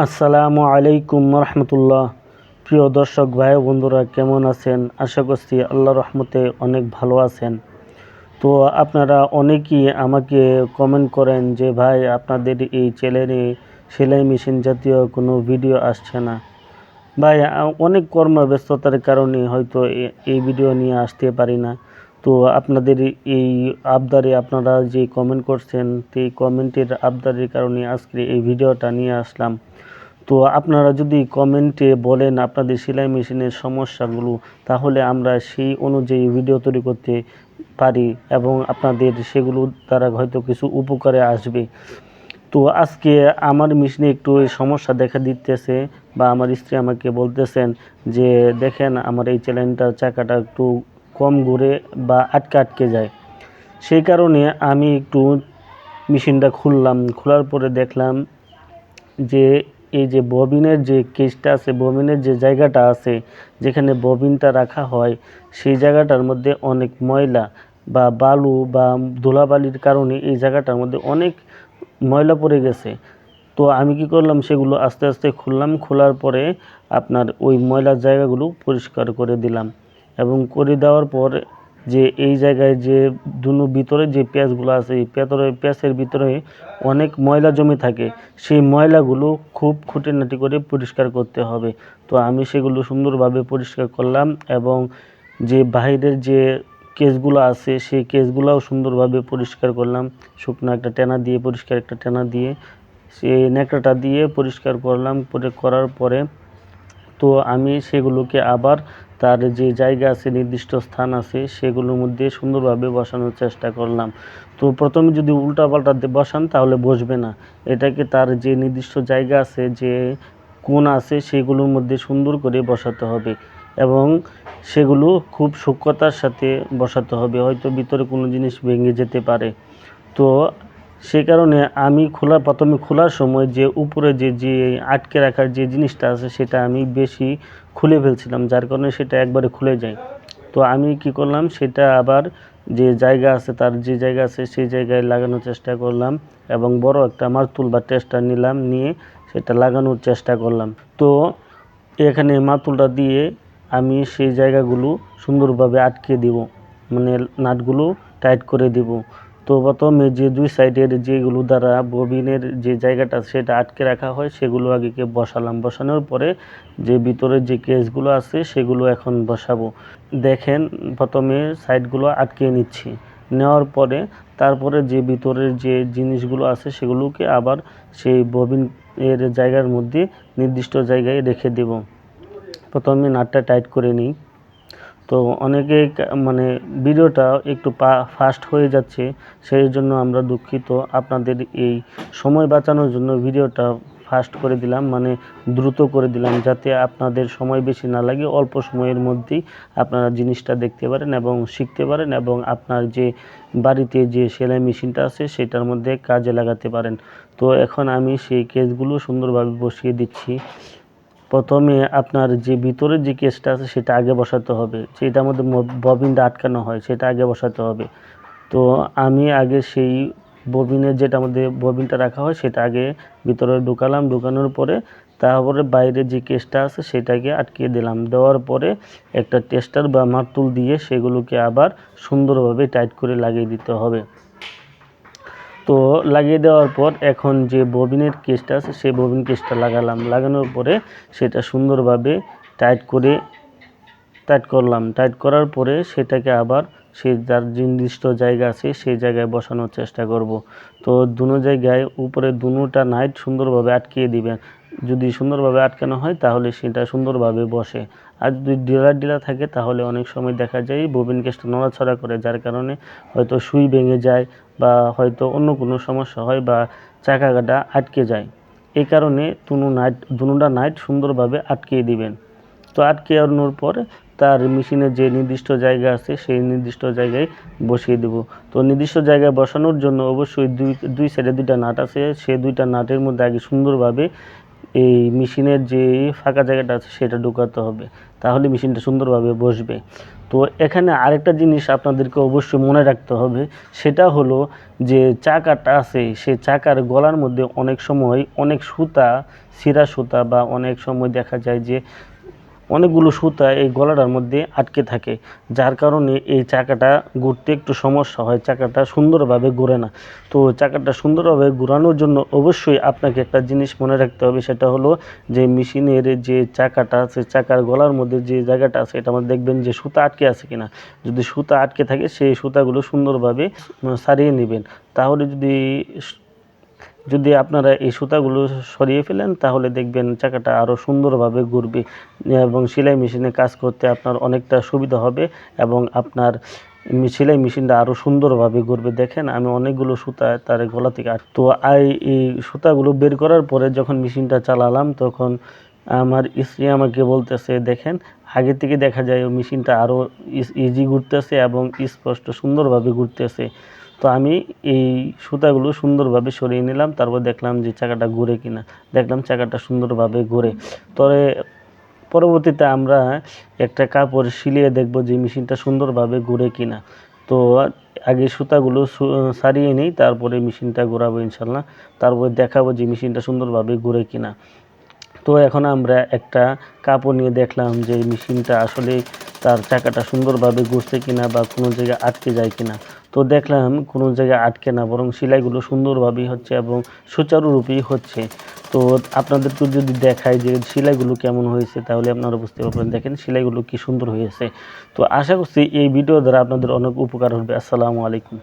আসসালামু আলাইকুম রহমতুল্লাহ। প্রিয় দর্শক ভাই বন্ধুরা, কেমন আছেন? আশা করছি আল্লাহর রহমতে অনেক ভালো আছেন। তো আপনারা অনেকেই আমাকে কমেন্ট করেন যে ভাই, আপনাদের এই চ্যানেলে সেলাই মেশিন জাতীয় কোনো ভিডিও আসছে না। ভাই, অনেক কর্মব্যস্ততার কারণে হয়তো এই ভিডিও নিয়ে আসতে পারি না। তো আপনাদের এই আবদারে আপনারা যে কমেন্ট করছেন, সেই কমেন্টের আবদারের কারণে আজকে এই ভিডিওটা নিয়ে আসলাম। তো আপনারা যদি কমেন্টে বলেন আপনাদের সেলাই মেশিনের সমস্যাগুলো, তাহলে আমরা সেই অনুযায়ী ভিডিও তৈরি করতে পারি এবং আপনাদের সেগুলো দ্বারা হয়তো কিছু উপকারে আসবে। তো আজকে আমার মেশিনে একটু সমস্যা দেখা দিতেছে, বা আমার স্ত্রী আমাকে বলতেছেন যে দেখেন আমার এই চ্যানেলটার চাকাটা একটু কম ঘুরে বা আটকে আটকে যায়। সেই কারণে আমি একটু মেশিনটা খুললাম। খোলার পরে দেখলাম যে এই যে ববিনের যে কেসটা আছে, ববিনের যে জায়গাটা আছে, যেখানে ববিনটা রাখা হয়, সেই জায়গাটার মধ্যে অনেক ময়লা বা বালু বা ধুলাবালির কারণে এই জায়গাটার মধ্যে অনেক ময়লা পড়ে গেছে। তো আমি কি করলাম, সেগুলো আস্তে আস্তে খুললাম। খোলার পরে আপনার ওই ময়লার জায়গাগুলো পরিষ্কার করে দিলাম, এবং করে দেওয়ার পর যে এই জায়গায় যে ভিতরে যে প্যাঁচগুলো আছে, এই প্যাঁচের ভিতরে অনেক ময়লা জমে থাকে। সেই ময়লাগুলো খুব খুঁটিনাটি করে পরিষ্কার করতে হবে। তো আমি সেগুলো সুন্দরভাবে পরিষ্কার করলাম, এবং যে বাইরের যে কেসগুলো আছে সেই কেসগুলোও সুন্দরভাবে পরিষ্কার করলাম। শুকনো একটা টেনা দিয়ে, পরিষ্কার একটা টেনা দিয়ে, সেই ন্যাকড়াটা দিয়ে পরিষ্কার করলাম। করার পরে তো আমি সেগুলোকে আবার তার যে জায়গা আছে, নির্দিষ্ট স্থান আছে, সেগুলোর মধ্যে সুন্দরভাবে বসানোর চেষ্টা করলাম। তো প্রথমে যদি উল্টাপাল্টা বসান তাহলে বসবে না। এটাকে তার যে নির্দিষ্ট জায়গা আছে, যে কোণ আছে, সেগুলোর মধ্যে সুন্দর করে বসাতে হবে, এবং সেগুলো খুব সূক্ষ্মতার সাথে বসাতে হবে। হয়তো ভিতরে কোনো জিনিস ভেঙে যেতে পারে। তো সে কারণে আমি প্রথমে খোলার সময় যে উপরে যে আটকে রাখার যে জিনিসটা আছে, সেটা আমি বেশি খুলে ফেলছিলাম, যার কারণে সেটা একবারে খুলে যায়। তো আমি কি করলাম, সেটা আবার যে জায়গা আছে, তার যে জায়গা আছে সেই জায়গায় লাগানোর চেষ্টা করলাম, এবং বড় একটা মারতুল বা টেস্টার নিলাম, নিয়ে সেটা লাগানোর চেষ্টা করলাম। তো এখানে মারতুলটা দিয়ে আমি সেই জায়গাগুলো সুন্দরভাবে আটকে দিব, মানে নাটগুলো টাইট করে দিব। তো প্রথমে যে দুই সাইডের যেগুলো দ্বারা ববিনের যে জায়গাটা সেটা আটকে রাখা হয়, সেগুলো আগে বসালাম। বসানোর পরে যে ভিতরের যে কেসগুলো আছে সেগুলো এখন বসাবো। দেখেন, প্রথমে সাইডগুলো আটকে নিচ্ছি। নেওয়ার পরে তারপরে যে ভিতরের যে জিনিসগুলো আছে সেগুলোকে আবার সেই ববিনের জায়গার মধ্যে নির্দিষ্ট জায়গায় রেখে দেব। প্রথমে নাটটা টাইট করে নিই। তো অনেকে মানে ভিডিওটা একটু ফাস্ট হয়ে যাচ্ছে, সেই জন্য আমরা দুঃখিত। আপনাদের এই সময় বাঁচানোর জন্য ভিডিওটা ফাস্ট করে দিলাম, মানে দ্রুত করে দিলাম, যাতে আপনাদের সময় বেশি না লাগে, অল্প সময়ের মধ্যেই আপনারা জিনিসটা দেখতে পারেন এবং শিখতে পারেন, এবং আপনার যে বাড়িতে যে সেলাই মেশিনটা আছে সেটার মধ্যে কাজে লাগাতে পারেন। তো এখন আমি সেই কেসগুলো সুন্দরভাবে বসিয়ে দিচ্ছি। প্রথমে আপনার যে ভিতরের যে কেসটা আছে সেটা আগে বসাতে হবে, যেটার মধ্যে ববিনটা আটকানো হয় সেটা আগে বসাতে হবে। তো আমি আগে সেই ববিনের যেটার মধ্যে ববিনটা রাখা হয় সেটা আগে ভিতরে ঢুকালাম। ঢুকানোর পরে তারপরে বাইরে যে কেসটা আছে সেটাকে আটকিয়ে দিলাম। দেওয়ার পরে একটা টেস্টার বা মারতুল দিয়ে সেগুলোকে আবার সুন্দরভাবে টাইট করে লাগিয়ে দিতে হবে। তো লাগিয়ে দেওয়ার পর এখন যে ববিনের কেসটা আছে সেই ববিন কেসটা লাগালাম। লাগানোর পরে সেটা সুন্দরভাবে টাইট করলাম। টাইট করার পরে সেটাকে আবার সে যার নির্দিষ্ট জায়গা আছে সেই জায়গায় বসানোর চেষ্টা করব। তো দুনো জায়গায় উপরে দুটা নাট সুন্দরভাবে আটকিয়ে দিবেন। যদি সুন্দরভাবে আটকানো হয় তাহলে সেটা সুন্দরভাবে বসে। আর যদি ঢিলা থাকে তাহলে অনেক সময় দেখা যায় ববিন কেসটা নড়াচড়া করে, যার কারণে হয়তো সুই ভেঙে যায়, বা হয়তো অন্য কোনো সমস্যা হয়, বা চাকাটা আটকে যায়। এই কারণে দুটা নাট সুন্দরভাবে আটকিয়ে দিবেন। তো আটকানোর পর তার মেশিনের যে নির্দিষ্ট জায়গা আছে সেই নির্দিষ্ট জায়গায় বসিয়ে দেব। তো নির্দিষ্ট জায়গায় বসানোর জন্য অবশ্যই দুই সাইডে দুইটা নাট আছে, সেই দুইটা নাটের মধ্যে আগে সুন্দরভাবে এই মেশিনের যে ফাঁকা জায়গাটা আছে সেটা ঢুকাতে হবে, তাহলে মেশিনটা সুন্দরভাবে বসবে। তো এখানে আরেকটা জিনিস আপনাদেরকে অবশ্যই মনে রাখতে হবে, সেটা হলো যে চাকাটা আছে সেই চাকার গলার মধ্যে অনেক সময় অনেক সুতা, ছিঁড়া সুতা বা অনেক সময় দেখা যায় যে অনেকগুলো সুতা এই গলাটার মধ্যে আটকে থাকে, যার কারণে এই চাকাটা ঘুরতে একটু সমস্যা হয়, চাকাটা সুন্দরভাবে ঘুরে না। তো চাকাটা সুন্দরভাবে ঘোরানোর জন্য অবশ্যই আপনাকে একটা জিনিস মনে রাখতে হবে, সেটা হলো যে মেশিনের যে চাকাটা আছে, চাকার গলার মধ্যে যে জায়গাটা আছে এটা মধ্যে দেখবেন যে সুতা আটকে আছে কিনা। যদি সুতা আটকে থাকে সেই সুতাগুলো সুন্দরভাবে সারিয়ে নেবেন। তাহলে যদি আপনারা এই সুতাগুলো সরিয়ে ফেলেন তাহলে দেখবেন চাকাটা আরও সুন্দরভাবে ঘুরবে এবং সেলাই মেশিনে কাজ করতে আপনার অনেকটা সুবিধা হবে এবং আপনার সেলাই মেশিনটা আরও সুন্দরভাবে ঘুরবে। দেখেন আমি অনেকগুলো সুতা তার গলা থেকে তো এই সুতাগুলো বের করার পরে যখন মেশিনটা চালালাম তখন আমার স্ত্রী আমাকে বলতেছে, দেখেন আগে থেকে দেখা যায় মেশিনটা আরও ইজি ঘুরতেছে এবং স্পষ্ট সুন্দরভাবে ঘুরতেছে। তো আমি এই সুতাগুলো সুন্দরভাবে সরিয়ে নিলাম, তারপর দেখলাম যে চাকাটা ঘুরে কিনা, দেখলাম চাকাটা সুন্দরভাবে ঘুরে। তবে পরবর্তীতে আমরা একটা কাপড় সিলিয়ে দেখব যে মেশিনটা সুন্দরভাবে ঘুরে কিনা। তো আগে সুতাগুলো সারিয়ে নিই, তারপরে মেশিনটা ঘোরাবো ইনশাল্লাহ, তারপরে দেখাবো যে মেশিনটা সুন্দরভাবে ঘুরে কিনা। তো এখন আমরা একটা কাপড় নিয়ে দেখলাম যে মেশিনটা আসলে তার চাকাটা সুন্দরভাবে ঘুরছে কিনা বা কোনো জায়গায় আটকে যায় কিনা। তো দেখলাম কোনো জায়গায় আটকে না, বরং সেলাইগুলো সুন্দরভাবেই হচ্ছে এবং সুচারুরূপেই হচ্ছে। তো আপনাদেরকে যদি দেখায় যে সেলাইগুলো কেমন হয়েছে তাহলে আপনারা বুঝতে পারবেন। দেখেন সেলাইগুলো কি সুন্দর হয়েছে। তো আশা করছি এই ভিডিও দ্বারা আপনাদের অনেক উপকার হবে। আসসালামু আলাইকুম।